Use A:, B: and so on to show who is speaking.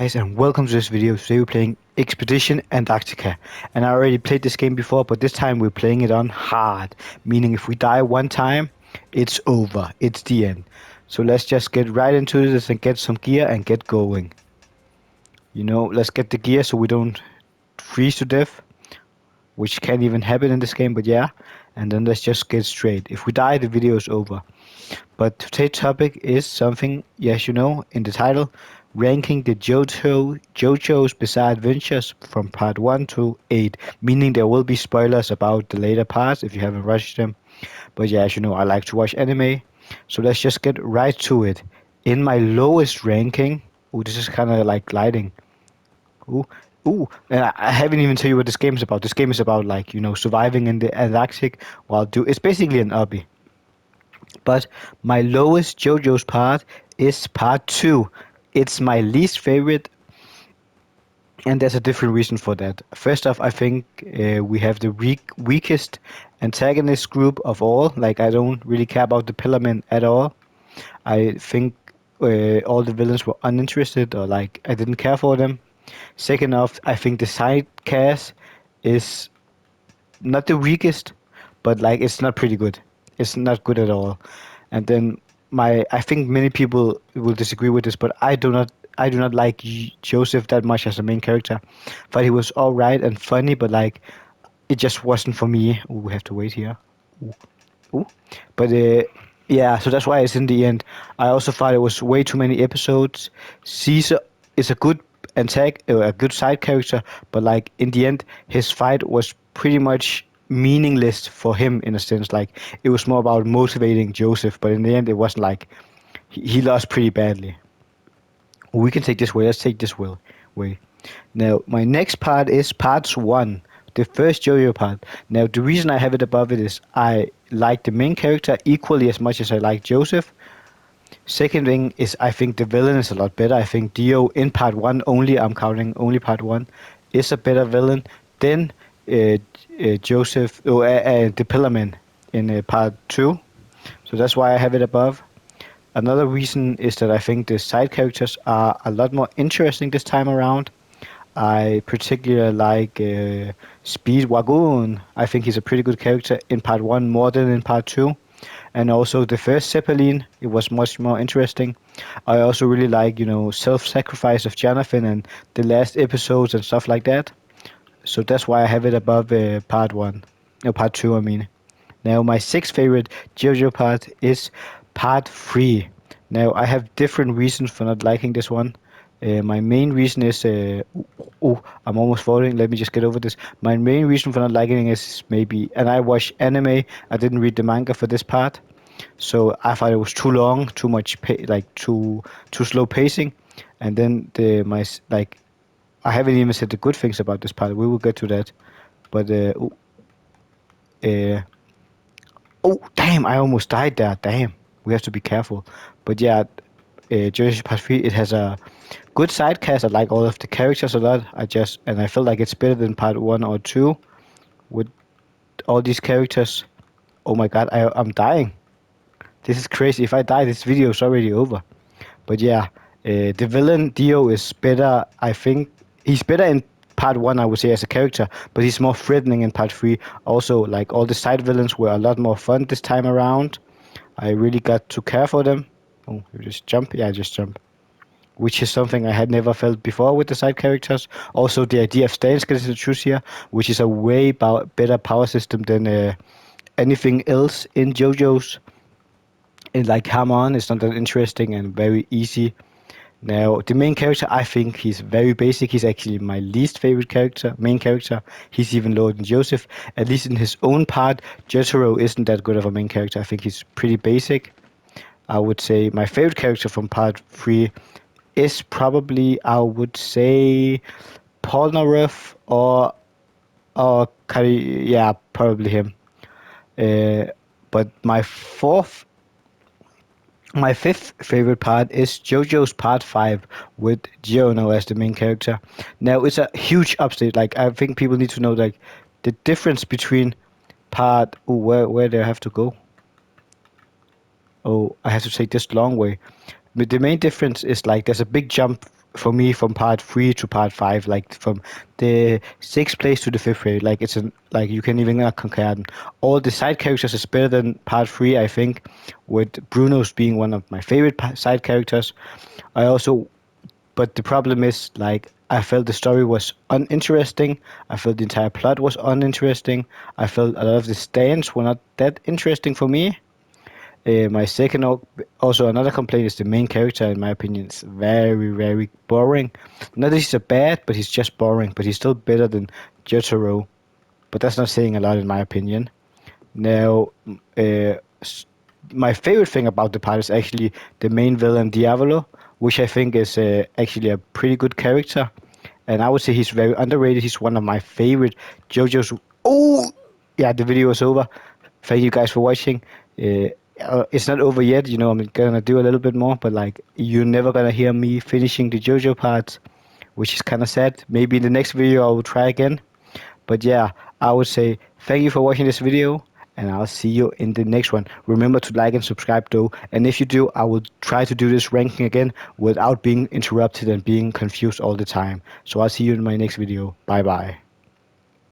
A: Guys, and welcome to this video. Today we're playing Expedition Antarctica, and I already played this game before, but this time we're playing it on hard, meaning if we die one time, it's over, it's the end. So let's just get right into this and get some gear and get going. Let's get the gear so we don't freeze to death, which can't even happen in this game, but yeah. And then let's just get straight. If we die, the video is over. But today's topic is something, yes, in the title, ranking the JoJo's Bizarre Adventures from part 1 to 8, meaning there will be spoilers about the later parts if you haven't watched them. But yeah, as you know, I like to watch anime, so let's just get right to it. In my lowest ranking, ooh, this is kind of like gliding. Ooh, and I haven't even tell you what this game is about. This game is about like, surviving in the Antarctic it's basically an obby. But my lowest JoJo's part is part 2. It's my least favorite, and there's a different reason for that. First off, I think we have the weakest antagonist group of all. Like, I don't really care about the Pillarmen at all. I think all the villains were uninterested, or like, I didn't care for them. Second off, I think the side cast is not the weakest, but like it's not pretty good. It's not good at all. And then I think many people will disagree with this, but I do not like Joseph that much as a main character. But he was all right and funny, but like it just wasn't for me. Ooh, we have to wait here. Ooh, ooh. But yeah, so that's why it's in the end. I also thought it was way too many episodes. Caesar is a good a good side character, but like in the end, his fight was pretty much meaningless for him in a sense. Like it was more about motivating Joseph, but in the end, it wasn't like he lost pretty badly. We can take this way. Let's take this way. Now, my next part is part 1, the first JoJo part. Now, the reason I have it above it is I like the main character equally as much as I like Joseph. Second thing is I think the villain is a lot better. I think Dio in part 1 only, I'm counting only part 1, is a better villain than Joseph, or the Pillarman in part 2. So that's why I have it above. Another reason is that I think the side characters are a lot more interesting this time around. I particularly like Speedwagon. I think he's a pretty good character in part 1 more than in part 2. And also the first Zeppelin, it was much more interesting. I also really like, self-sacrifice of Jonathan and the last episodes and stuff like that. So that's why I have it above part 1. No, part 2, I mean. Now, my sixth favorite JoJo part is part 3. Now, I have different reasons for not liking this one. My main reason is, I'm almost falling. Let me just get over this. My main reason for not liking it is maybe, and I watch anime. I didn't read the manga for this part, so I thought it was too long, too much, like too slow pacing. And then I haven't even said the good things about this part. We will get to that, but uh, oh, damn! I almost died there. Damn, we have to be careful. But yeah, Jurassic Park 3, it has a good side cast. I like all of the characters a lot. I feel like it's better than part 1 or 2 with all these characters. Oh my god, I'm dying. This is crazy. If I die, this video is already over. But yeah, the villain Dio is better. I think he's better in part 1, I would say, as a character, but he's more threatening in part 3. Also, like all the side villains were a lot more fun this time around. I really got to care for them. Oh, you just jump? Yeah, just jump. Which is something I had never felt before with the side characters. Also, the idea of stance getting to choose here, which is a way better power system than anything else in JoJo's. And like Hamon is not that interesting and very easy. Now, the main character, I think he's very basic. He's actually my least favorite main character. He's even lower than Joseph. At least in his own part, Jotaro isn't that good of a main character. I think he's pretty basic. I would say my favorite character from part 3 is probably, I would say, Polnareff yeah, probably him. Uh, but my fifth favorite part is JoJo's Part 5 with Giorno as the main character. Now, it's a huge update. Like, I think people need to know, like, the difference between part... Oh, where do I have to go? Oh, I have to take this long way. But the main difference is, like, there's a big jump for me from part 3 to part 5, like from the 6th place to the 5th place. Like it's an like you can even not compare them. All the side characters is better than part 3, I think, with Bruno's being one of my favorite side characters. I also But the problem is, like, I felt the story was uninteresting. I felt the entire plot was uninteresting. I felt a lot of the stands were not that interesting for me. My second, also another complaint is the main character. In my opinion, is very, very boring. Not that he's a bad, but he's just boring. But he's still better than Jotaro. But that's not saying a lot, in my opinion. Now, uh, my favorite thing about the part is actually the main villain Diavolo, which I think is actually a pretty good character, and I would say he's very underrated. He's one of my favorite JoJo's. Oh, yeah, the video is over. Thank you guys for watching. It's not over yet. I'm gonna do a little bit more, but like you're never gonna hear me finishing the JoJo parts, which is kind of sad. Maybe in the next video I will try again. But yeah, I would say thank you for watching this video, and I'll see you in the next one. Remember to like and subscribe though, and if you do, I will try to do this ranking again without being interrupted and being confused all the time. So I'll see you in my next video. Bye bye.